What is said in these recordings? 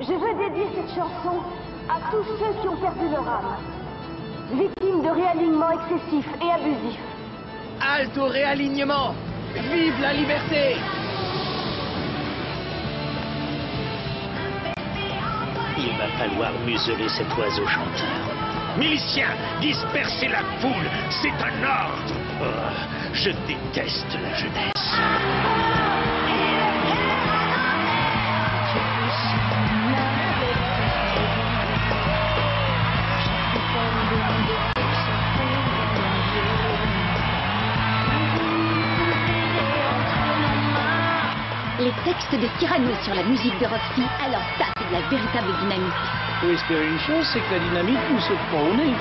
Je veux dédier cette chanson à tous ceux qui ont perdu leur âme, victimes de réalignement excessif et abusif. Halte au réalignement! Vive la liberté! Il va falloir museler cet oiseau chanteur. Miliciens, dispersez la foule, c'est un ordre. Oh, je déteste la jeunesse. Les textes de Cyrano sur la musique de Roxy, alors ça, c'est de la véritable dynamite. Faut espérer une chose, c'est que la dynamite ne saute pas au nez.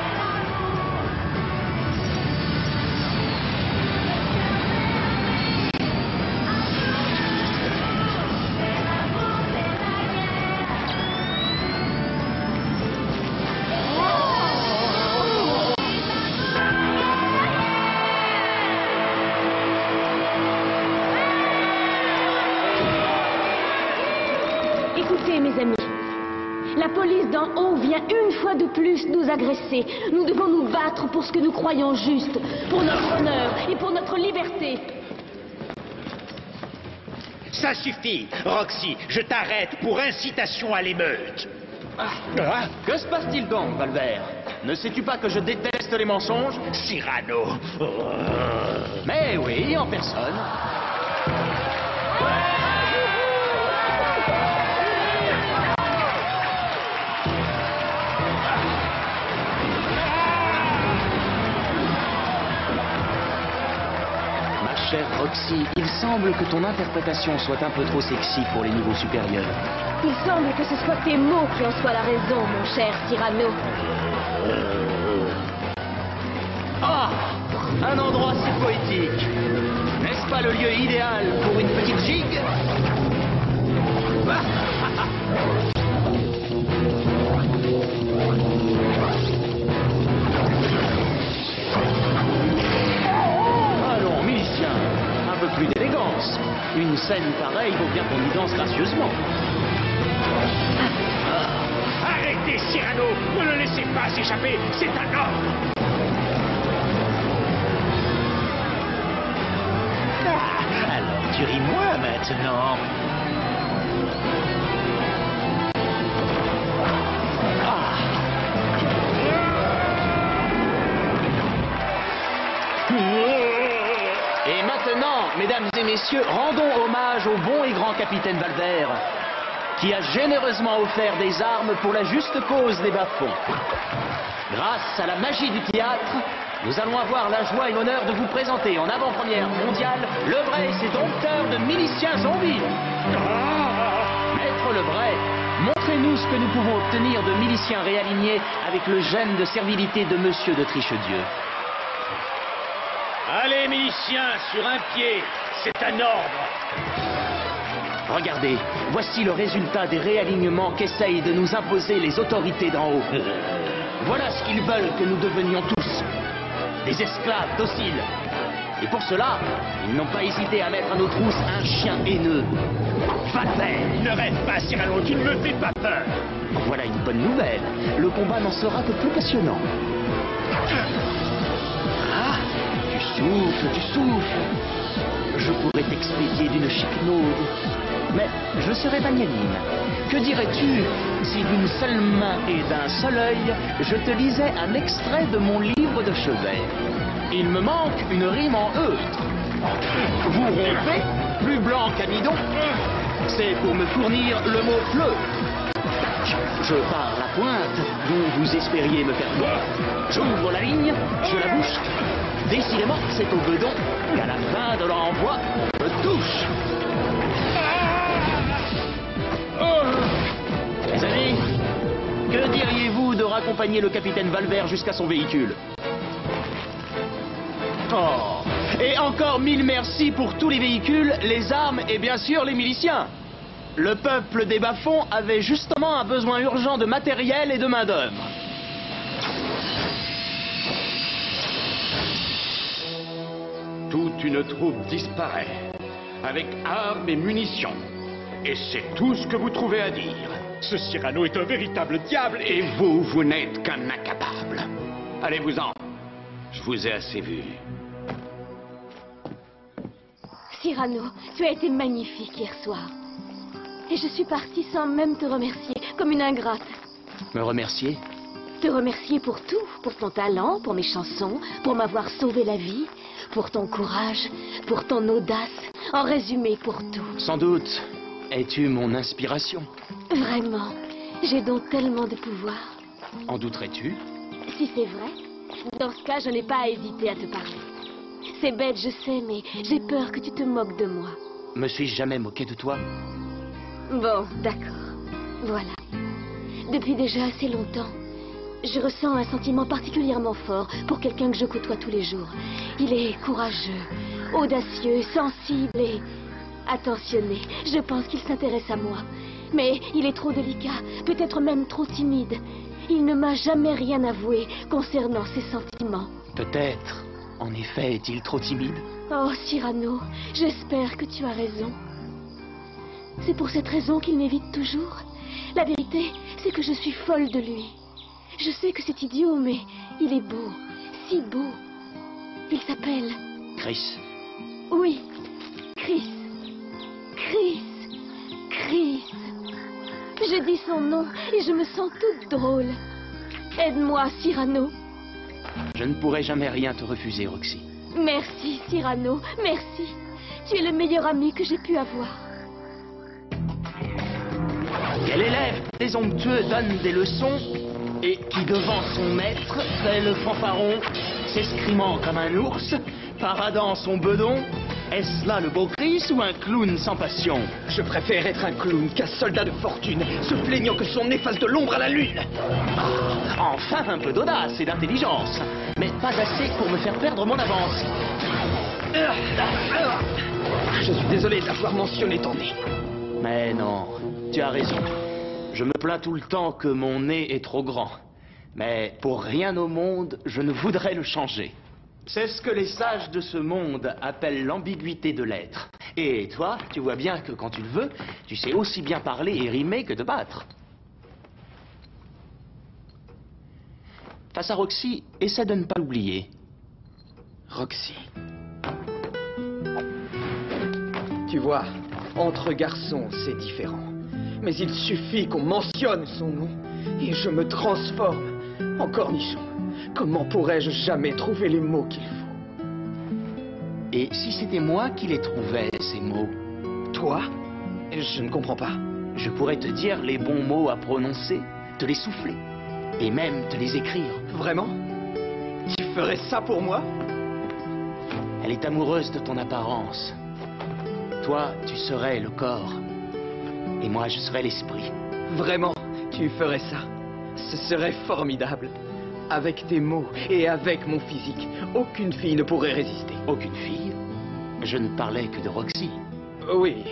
Écoutez, mes amis, la police d'en haut vient une fois de plus nous agresser. Nous devons nous battre pour ce que nous croyons juste, pour notre honneur et pour notre liberté. Ça suffit, Roxy, je t'arrête pour incitation à l'émeute. Que se passe-t-il donc, Valvert? Ne sais-tu pas que je déteste les mensonges? Cyrano. Mais oui, en personne. Chère Roxy, il semble que ton interprétation soit un peu trop sexy pour les niveaux supérieurs. Il semble que ce soit tes mots qui en soient la raison, mon cher Cyrano. Ah! Un endroit si poétique. N'est-ce pas le lieu idéal pour une petite gigue? Allons, milicien, un peu plus d'élégance. Une scène pareille vaut bien qu'on y danse gracieusement. Arrêtez, Cyrano! Ne le laissez pas s'échapper! C'est un ordre! Ah, alors tu ris moi maintenant. Et maintenant, mesdames et messieurs, rendons hommage au bon et grand capitaine Valvert, qui a généreusement offert des armes pour la juste cause des bas-fonds. Grâce à la magie du théâtre, nous allons avoir la joie et l'honneur de vous présenter en avant-première mondiale Lebray et ses dompteurs de miliciens zombies. Maître Lebray, montrez-nous ce que nous pouvons obtenir de miliciens réalignés avec le gène de servilité de Monsieur de Trichedieu. Allez, miliciens, sur un pied, c'est un ordre. Regardez, voici le résultat des réalignements qu'essayent de nous imposer les autorités d'en haut. Voilà ce qu'ils veulent que nous devenions tous. Des esclaves dociles. Et pour cela, ils n'ont pas hésité à mettre à nos trousses un chien haineux. Valvert! Ne rêve pas, Cyrano, tu ne me fais pas peur. Voilà une bonne nouvelle. Le combat n'en sera que plus passionnant. Ah, tu souffles. Je pourrais t'expédier d'une chiquenaude. Mais je serais magnanime. Que dirais-tu si d'une seule main et d'un seul œil, je te lisais un extrait de mon livre de chevet? Il me manque une rime en eutre. Vous rompez, plus blanc qu'amidon. C'est pour me fournir le mot fleu. Je pars la pointe dont vous espériez me faire peur. J'ouvre la ligne, je la bouche. Décidément, c'est au bedon qu'à la fin de l'envoi, je touche. Mes amis, que diriez-vous de raccompagner le capitaine Valvert jusqu'à son véhicule? Oh, et encore mille merci pour tous les véhicules, les armes et bien sûr les miliciens. Le peuple des bas-fonds avait justement un besoin urgent de matériel et de main-d'œuvre. Toute une troupe disparaît, avec armes et munitions. Et c'est tout ce que vous trouvez à dire. Ce Cyrano est un véritable diable Et vous, vous n'êtes qu'un incapable. Allez-vous-en. Je vous ai assez vu. Cyrano, tu as été magnifique hier soir. Et je suis partie sans même te remercier, comme une ingrate. Me remercier? Te remercier pour tout, pour ton talent, pour mes chansons, pour m'avoir sauvé la vie, pour ton courage, pour ton audace, en résumé pour tout. Sans doute es-tu mon inspiration. Vraiment, j'ai donc tellement de pouvoir. En douterais-tu? Si c'est vrai, dans ce cas, je n'ai pas à hésiter à te parler. C'est bête, je sais, mais j'ai peur que tu te moques de moi. Me suis-je jamais moqué de toi? Bon, d'accord. Voilà. Depuis déjà assez longtemps, je ressens un sentiment particulièrement fort pour quelqu'un que je côtoie tous les jours. Il est courageux, audacieux, sensible et attentionné. Je pense qu'il s'intéresse à moi. Mais il est trop délicat, peut-être même trop timide. Il ne m'a jamais rien avoué concernant ses sentiments. Peut-être. En effet, est-il trop timide? Oh, Cyrano, j'espère que tu as raison. C'est pour cette raison qu'il m'évite toujours. La vérité, c'est que je suis folle de lui. Je sais que c'est idiot, mais il est beau, si beau. Il s'appelle... Chris. Oui, Chris. Chris. Chris. Je dis son nom et je me sens toute drôle. Aide-moi, Cyrano. Je ne pourrai jamais rien te refuser, Roxy. Merci, Cyrano, merci. Tu es le meilleur ami que j'ai pu avoir. Quel élève présomptueux donne des leçons et qui devant son maître fait le fanfaron, s'escrimant comme un ours, paradant son bedon? Est-ce là le beau Chris ou un clown sans passion? Je préfère être un clown qu'un soldat de fortune, se plaignant que son nez fasse de l'ombre à la lune. Enfin un peu d'audace et d'intelligence, mais pas assez pour me faire perdre mon avance. Je suis désolé d'avoir mentionné ton nez. Mais non, tu as raison. Je me plains tout le temps que mon nez est trop grand. Mais pour rien au monde, je ne voudrais le changer. C'est ce que les sages de ce monde appellent l'ambiguïté de l'être. Et toi, tu vois bien que quand tu le veux, tu sais aussi bien parler et rimer que te battre. Face à Roxy, essaie de ne pas l'oublier. Roxy. Tu vois, entre garçons, c'est différent. Mais il suffit qu'on mentionne son nom et je me transforme en cornichon. Comment pourrais-je jamais trouver les mots qu'il faut? Et si c'était moi qui les trouvais, ces mots? Toi? Je ne comprends pas. Je pourrais te dire les bons mots à prononcer, te les souffler, et même te les écrire. Vraiment? Tu ferais ça pour moi? Elle est amoureuse de ton apparence. Toi, tu serais le corps, et moi, je serais l'esprit. Vraiment, tu ferais ça? Ce serait formidable. Avec tes mots et avec mon physique, aucune fille ne pourrait résister. Aucune fille? Je ne parlais que de Roxy. Oui,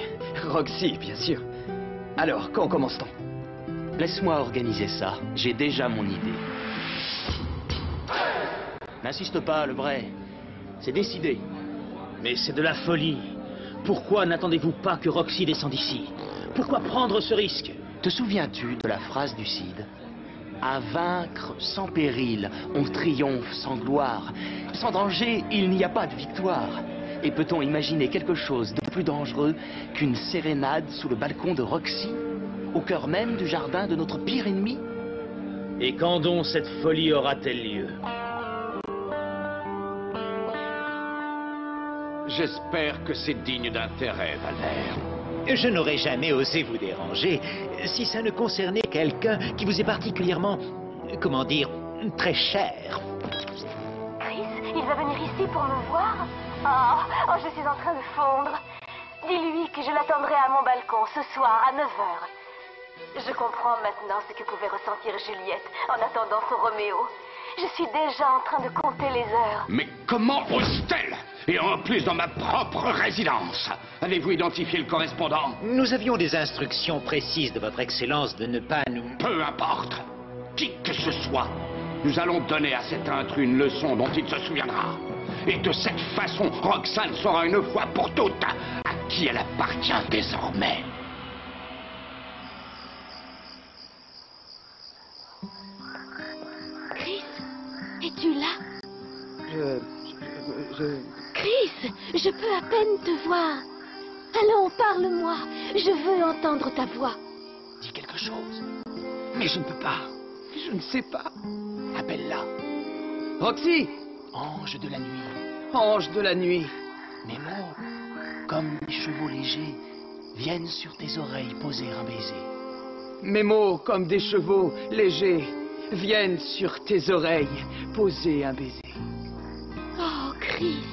Roxy, bien sûr. Alors, quand commence-t-on? Laisse-moi organiser ça. J'ai déjà mon idée. N'insiste pas, le vrai. C'est décidé. Mais c'est de la folie. Pourquoi n'attendez-vous pas que Roxy descende ici? Pourquoi prendre ce risque? Te souviens-tu de la phrase du Cid? À vaincre sans péril, on triomphe sans gloire. Sans danger, il n'y a pas de victoire. Et peut-on imaginer quelque chose de plus dangereux qu'une sérénade sous le balcon de Roxy, au cœur même du jardin de notre pire ennemi? Et quand donc cette folie aura-t-elle lieu? J'espère que c'est digne d'intérêt, Valère. Je n'aurais jamais osé vous déranger si ça ne concernait quelqu'un qui vous est particulièrement, comment dire, très cher. Chris, il va venir ici pour me voir? Oh, je suis en train de fondre. Dis-lui que je l'attendrai à mon balcon ce soir à 9h. Je comprends maintenant ce que pouvait ressentir Juliette en attendant son Roméo. Je suis déjà en train de compter les heures. Mais comment ose-t-elle? Et en plus dans ma propre résidence. Avez-vous identifié le correspondant? Nous avions des instructions précises de votre Excellence de ne pas nous... Peu importe. Qui que ce soit, nous allons donner à cet intrus une leçon dont il se souviendra. Et de cette façon, Roxane saura une fois pour toutes à qui elle appartient désormais. Es-tu là? Chris, je peux à peine te voir. Allons, parle-moi. Je veux entendre ta voix. Dis quelque chose. Mais je ne peux pas. Je ne sais pas. Appelle-la. Roxy! Ange de la nuit, Ange de la nuit. mes mots, comme des chevaux légers, viennent sur tes oreilles poser un baiser. Mes mots, comme des chevaux légers, viennent sur tes oreilles poser un baiser. Oh, Chris.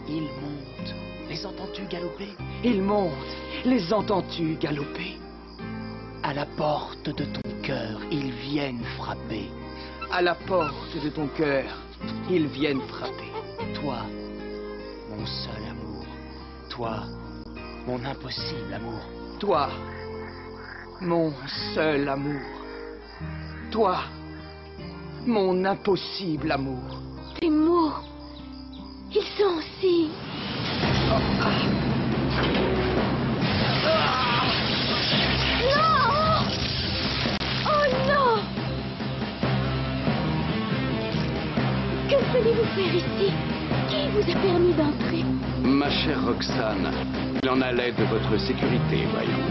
Ils montent. Les entends-tu galoper? Ils montent. Les entends-tu galoper? À la porte de ton cœur, ils viennent frapper. À la porte de ton cœur, ils viennent frapper. Toi, mon seul amour. Toi, mon impossible amour. Toi, mon seul amour. Toi, mon impossible amour. Tes mots, ils sont aussi... Non! Oh non! Que venez-vous faire ici? Qui vous a permis d'entrer? Ma chère Roxane, il en allait de votre sécurité, voyons.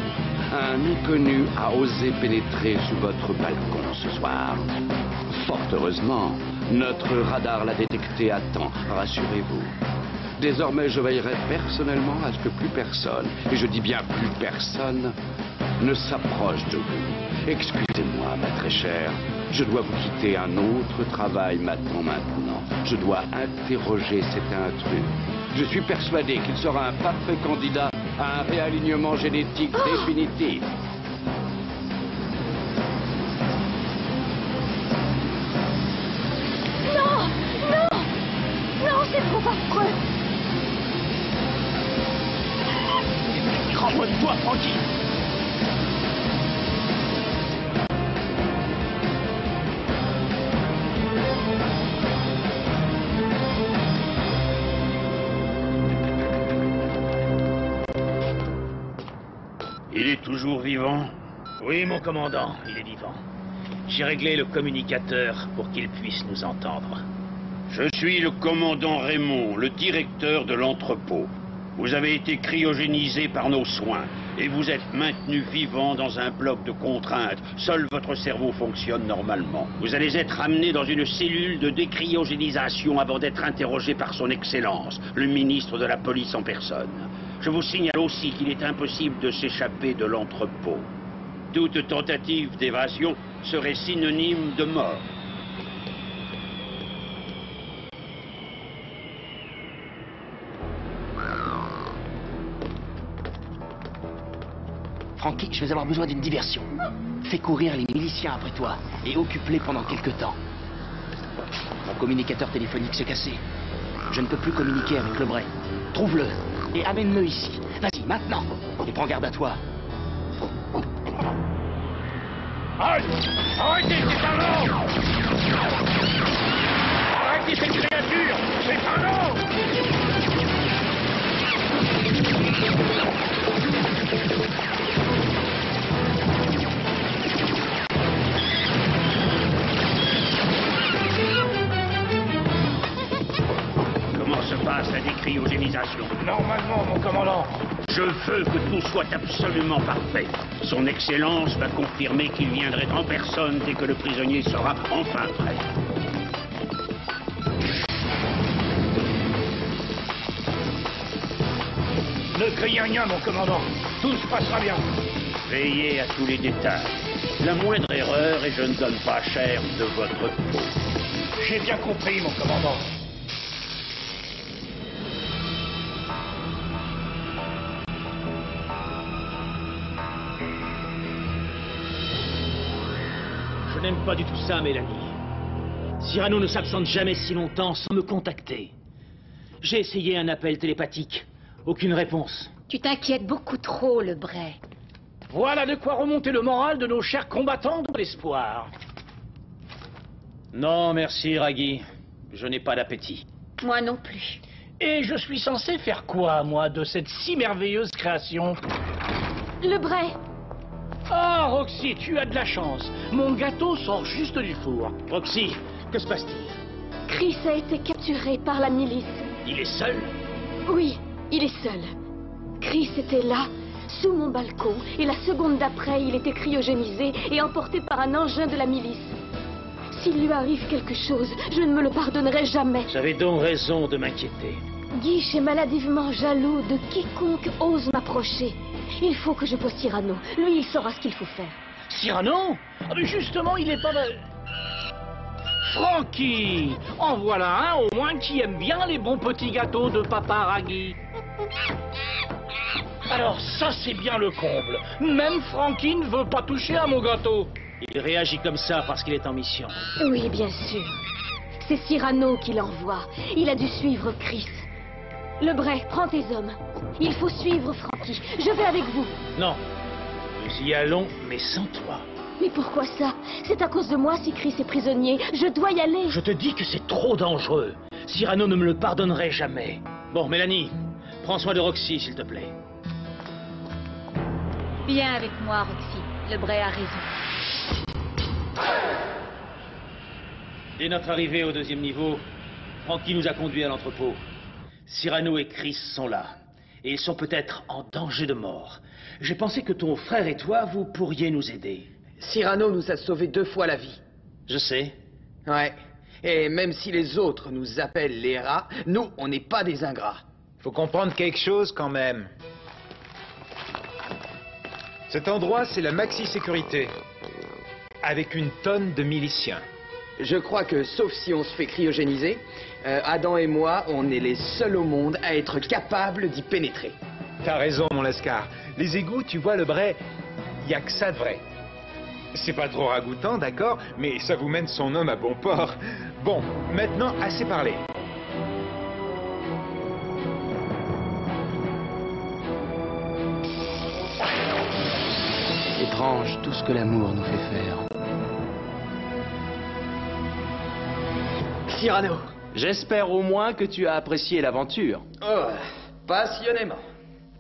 Un inconnu a osé pénétrer sous votre balcon ce soir. Fort heureusement, notre radar l'a détecté à temps, rassurez-vous. Désormais, je veillerai personnellement à ce que plus personne, et je dis bien plus personne, ne s'approche de vous. Excusez-moi, ma très chère, je dois vous quitter. Un autre travail m'attend maintenant. Je dois interroger cet intrus. Je suis persuadé qu'il sera un parfait candidat à un réalignement génétique définitif. Non! Non! Non, c'est trop affreux! Rentre-toi, Frankie! Il est toujours vivant? Oui, mon commandant, il est vivant. J'ai réglé le communicateur pour qu'il puisse nous entendre. Je suis le commandant Raymond, le directeur de l'entrepôt. Vous avez été cryogénisé par nos soins et vous êtes maintenu vivant dans un bloc de contraintes. Seul votre cerveau fonctionne normalement. Vous allez être amené dans une cellule de décryogénisation avant d'être interrogé par son Excellence, le ministre de la Police en personne. Je vous signale aussi qu'il est impossible de s'échapper de l'entrepôt. Toute tentative d'évasion serait synonyme de mort. Frankie, je vais avoir besoin d'une diversion. Fais courir les miliciens après toi et occupe-les pendant quelque temps. Mon communicateur téléphonique s'est cassé. Je ne peux plus communiquer avec le Bray. Trouve-le et amène-le ici. Vas-y, maintenant. Et prends garde à toi. Arrêtez! Arrêtez, c'est un nom! Arrêtez cette créature! C'est un nom! Comment se passe la décryogénisation? Normalement, mon commandant. Je veux que tout soit absolument parfait. Son Excellence va confirmer qu'il viendrait en personne dès que le prisonnier sera enfin prêt. Ne craignez rien, mon commandant. Tout se passera bien. Veillez à tous les détails. La moindre erreur et je ne donne pas cher de votre peau. J'ai bien compris, mon commandant. Je n'aime pas du tout ça, Mélanie. Cyrano ne s'absente jamais si longtemps sans me contacter. J'ai essayé un appel télépathique. Aucune réponse. Tu t'inquiètes beaucoup trop, le Bray. Voilà de quoi remonter le moral de nos chers combattants de l'espoir. Non, merci, Raggy. Je n'ai pas d'appétit. Moi non plus. Et je suis censé faire quoi, moi, de cette si merveilleuse création? Le Bray! Ah, Roxy, tu as de la chance. Mon gâteau sort juste du four. Roxy, que se passe-t-il? Chris a été capturé par la milice. Il est seul? Oui, il est seul. Chris était là, sous mon balcon, et la seconde d'après, il était cryogénisé et emporté par un engin de la milice. S'il lui arrive quelque chose, je ne me le pardonnerai jamais. J'avais donc raison de m'inquiéter. Guiche est maladivement jaloux de quiconque ose m'approcher. Il faut que je pose Cyrano. Lui, il saura ce qu'il faut faire. Cyrano? Ah mais justement, il est pas... Frankie! En voilà un au moins qui aime bien les bons petits gâteaux de Papa Raggy. Alors ça c'est bien le comble. Même Frankie ne veut pas toucher à mon gâteau. Il réagit comme ça parce qu'il est en mission. Oui, bien sûr. C'est Cyrano qui l'envoie. Il a dû suivre Chris. Lebray, prends tes hommes. Il faut suivre Frankie. Je vais avec vous. Non, nous y allons, mais sans toi. Mais pourquoi ça? C'est à cause de moi si Chris est prisonnier. Je dois y aller. Je te dis que c'est trop dangereux. Cyrano ne me le pardonnerait jamais. Bon, Mélanie, prends soin de Roxy, s'il te plaît. Viens avec moi, Roxy. Lebray a raison. Dès notre arrivée au 2e niveau, Frankie nous a conduits à l'entrepôt. Cyrano et Chris sont là. Et ils sont peut-être en danger de mort. J'ai pensé que ton frère et toi, vous pourriez nous aider. Cyrano nous a sauvé 2 fois la vie. Je sais. Ouais. Et même si les autres nous appellent les rats, nous, on n'est pas des ingrats. Faut comprendre quelque chose quand même. Cet endroit, c'est la maxi-sécurité. Avec une tonne de miliciens. Je crois que, sauf si on se fait cryogéniser, Adam et moi, on est les seuls au monde à être capables d'y pénétrer. T'as raison, mon Lascar. Les égouts, tu vois, Lebray, y a que ça de vrai. C'est pas trop ragoûtant, d'accord, mais ça vous mène son homme à bon port. Bon, maintenant, assez parlé. Étrange tout ce que l'amour nous fait faire. Cyrano. J'espère au moins que tu as apprécié l'aventure. Oh, passionnément.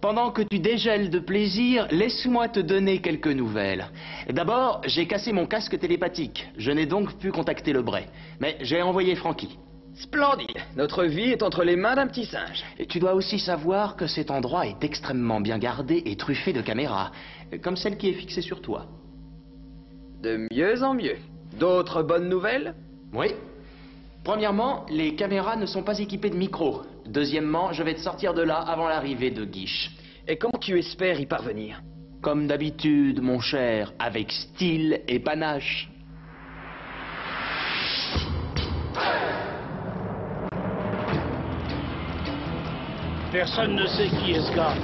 Pendant que tu dégèles de plaisir, laisse-moi te donner quelques nouvelles. D'abord, j'ai cassé mon casque télépathique. Je n'ai donc pu contacter Lebray. Mais j'ai envoyé Frankie. Splendide. Notre vie est entre les mains d'un petit singe. Et tu dois aussi savoir que cet endroit est extrêmement bien gardé et truffé de caméras, comme celle qui est fixée sur toi. De mieux en mieux. D'autres bonnes nouvelles? Oui. Premièrement, les caméras ne sont pas équipées de micros. Deuxièmement, je vais te sortir de là avant l'arrivée de Guiche. Et comment tu espères y parvenir? Comme d'habitude, mon cher, avec style et panache. Personne ne sait qui est ce gars.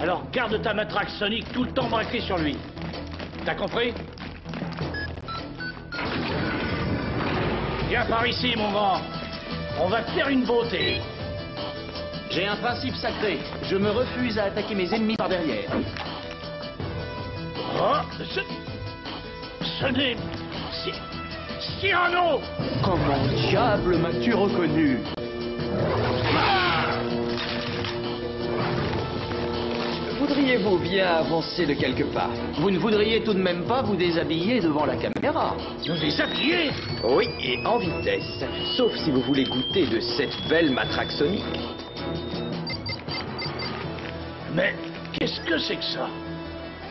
Alors garde ta matraque sonique tout le temps braquée sur lui. T'as compris? Viens par ici, mon grand. On va te faire une beauté. J'ai un principe sacré. Je me refuse à attaquer mes ennemis par derrière. Oh, ce n'est... Cyrano! Comment diable m'as-tu reconnu? Voudriez-vous bien avancer de quelques pas? Vous ne voudriez tout de même pas vous déshabiller devant la caméra? Nous déshabiller? Oui, et en vitesse. Sauf si vous voulez goûter de cette belle matraque sonique. Mais qu'est-ce que c'est que ça?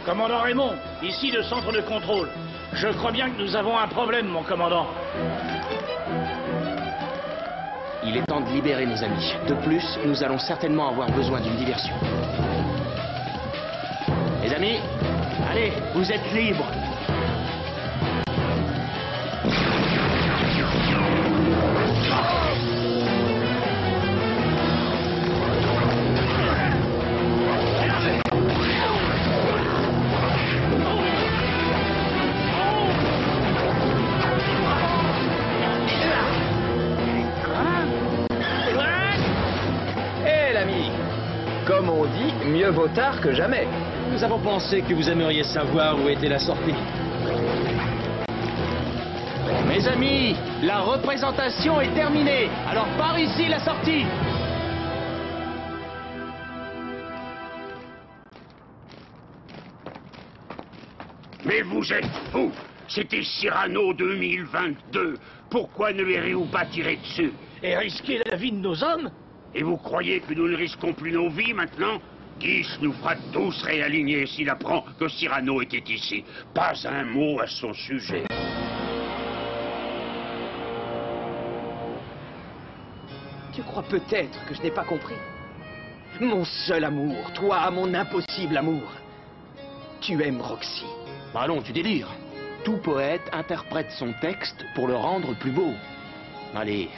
Commandant Raymond, ici le centre de contrôle. Je crois bien que nous avons un problème, mon commandant. Il est temps de libérer nos amis. De plus, nous allons certainement avoir besoin d'une diversion. Les amis, allez, vous êtes libres. Comme on dit, mieux vaut tard que jamais. Nous avons pensé que vous aimeriez savoir où était la sortie. Mes amis, la représentation est terminée. Alors par ici la sortie. Mais vous êtes fous! C'était Cyrano 2022. Pourquoi ne lui pas tiré dessus? Et risquer la vie de nos hommes? Et vous croyez que nous ne risquons plus nos vies maintenant? Guiche nous fera tous réaligner s'il apprend que Cyrano était ici. Pas un mot à son sujet. Tu crois peut-être que je n'ai pas compris? Mon seul amour, toi, mon impossible amour. Tu aimes Roxy. Allons, tu délires. Tout poète interprète son texte pour le rendre plus beau. Allez,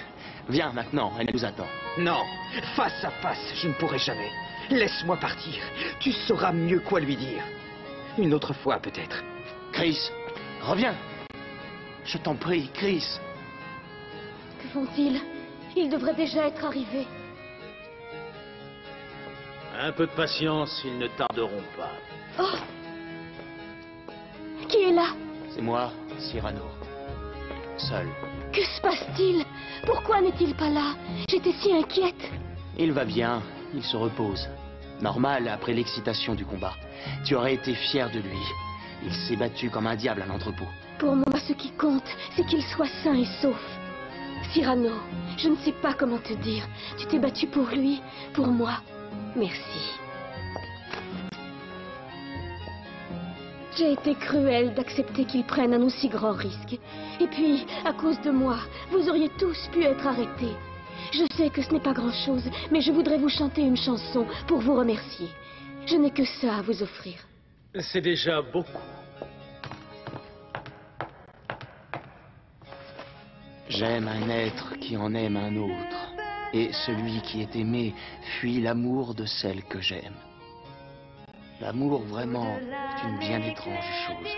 viens maintenant, elle nous attend. Non, face à face, je ne pourrai jamais. Laisse-moi partir. Tu sauras mieux quoi lui dire. Une autre fois, peut-être. Chris, reviens. Je t'en prie, Chris. Que font-ils? Ils devraient déjà être arrivés. Un peu de patience, ils ne tarderont pas. Oh! Qui est là? C'est moi, Cyrano. Seul. Que se passe-t-il? Pourquoi n'est-il pas là? J'étais si inquiète. Il va bien, il se repose. Normal après l'excitation du combat. Tu aurais été fier de lui. Il s'est battu comme un diable à l'entrepôt. Pour moi, ce qui compte, c'est qu'il soit sain et sauf. Cyrano, je ne sais pas comment te dire. Tu t'es battu pour lui, pour moi. Merci. J'ai été cruelle d'accepter qu'il prenne un aussi grand risque. Et puis, à cause de moi, vous auriez tous pu être arrêtés. Je sais que ce n'est pas grand-chose, mais je voudrais vous chanter une chanson pour vous remercier. Je n'ai que ça à vous offrir. C'est déjà beaucoup. J'aime un être qui en aime un autre. Et celui qui est aimé fuit l'amour de celle que j'aime. L'amour, vraiment, est une bien étrange chose.